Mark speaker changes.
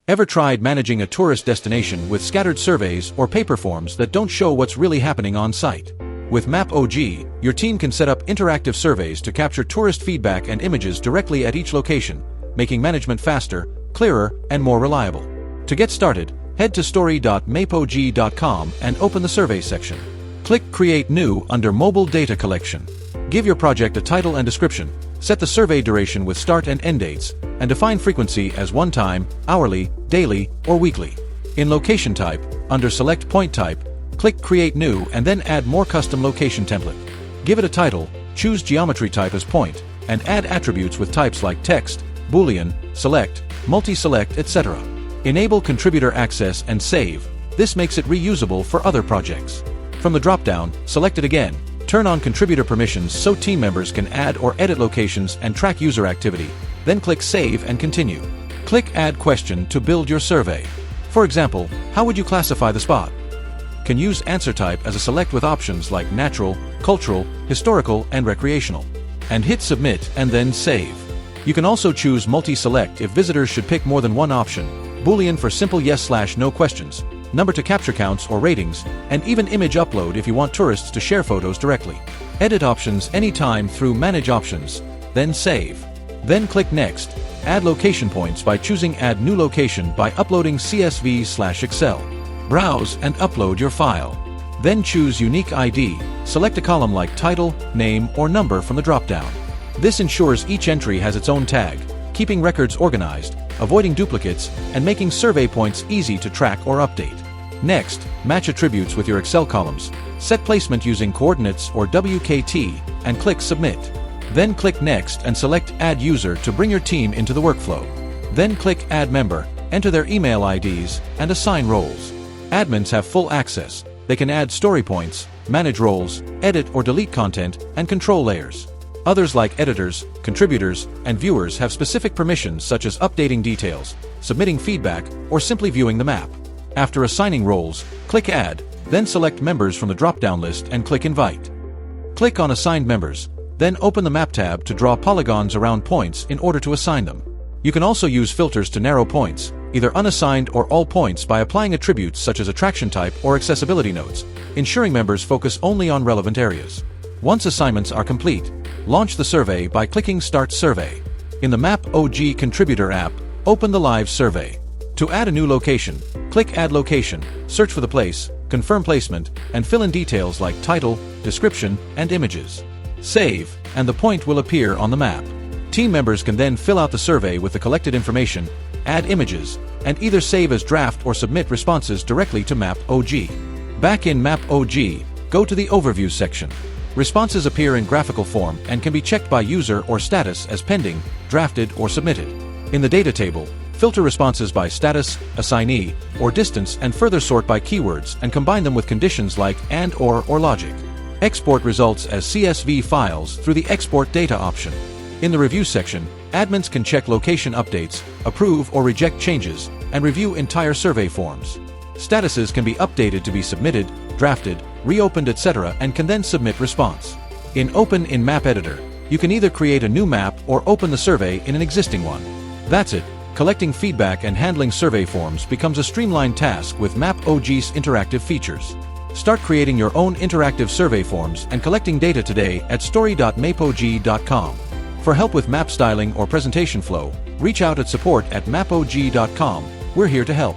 Speaker 1: Ever tried managing a tourist destination with scattered surveys or paper forms that don't show what's really happening on site? With MAPOG, your team can set up interactive surveys to capture tourist feedback and images directly at each location, making management faster, clearer, and more reliable. To get started, head to story.mapog.com and open the survey section. Click Create New under Mobile Data Collection. Give your project a title and description, set the survey duration with start and end dates, and define frequency as one-time, hourly, daily, or weekly. In Location Type, under Select Point Type, click Create New and then add more custom location template. Give it a title, choose Geometry Type as Point, and add attributes with types like Text, Boolean, Select, Multiselect, etc. Enable Contributor Access and Save. This makes it reusable for other projects. From the drop-down, select it again. Turn on contributor permissions so team members can add or edit locations and track user activity. Then click Save and Continue. Click Add Question to build your survey. For example, how would you classify the spot? Can use answer type as a select with options like natural, cultural, historical, and recreational. And hit Submit and then Save. You can also choose Multi-Select if visitors should pick more than one option, Boolean for simple yes/no questions, number to capture counts or ratings, and even image upload if you want tourists to share photos directly. Edit options anytime through Manage Options, then Save. Then click Next. Add location points by choosing Add New Location by uploading CSV/Excel. Browse and upload your file. Then choose Unique ID. Select a column like title, name, or number from the drop-down. This ensures each entry has its own tag, keeping records organized, avoiding duplicates, and making survey points easy to track or update. Next, match attributes with your Excel columns. Set placement using coordinates or WKT, and click Submit. Then click Next and select Add User to bring your team into the workflow. Then click Add Member, enter their email IDs, and assign roles. Admins have full access. They can add story points, manage roles, edit or delete content, and control layers. Others like editors, contributors, and viewers have specific permissions such as updating details, submitting feedback, or simply viewing the map. After assigning roles, click Add, then select members from the drop-down list and click Invite. Click on Assigned Members, then open the Map tab to draw polygons around points in order to assign them. You can also use filters to narrow points, either unassigned or all points by applying attributes such as attraction type or accessibility nodes, ensuring members focus only on relevant areas. Once assignments are complete, launch the survey by clicking Start Survey. In the MAPOG Contributor app, open the live survey. To add a new location, click Add Location, search for the place, confirm placement, and fill in details like title, description, and images. Save, and the point will appear on the map. Team members can then fill out the survey with the collected information, add images, and either save as draft or submit responses directly to MAPOG. Back in MAPOG, go to the Overview section. Responses appear in graphical form and can be checked by user or status as pending, drafted, or submitted. In the data table, filter responses by status, assignee, or distance and further sort by keywords and combine them with conditions like and, or logic. Export results as CSV files through the Export Data option. In the Review section, admins can check location updates, approve or reject changes, and review entire survey forms. Statuses can be updated to be submitted, drafted, reopened, etc. and can then submit response. In Open in Map Editor, you can either create a new map or open the survey in an existing one. That's it. Collecting feedback and handling survey forms becomes a streamlined task with MAPOG's interactive features. Start creating your own interactive survey forms and collecting data today at story.mapog.com. For help with map styling or presentation flow, reach out at support@mapog.com. We're here to help.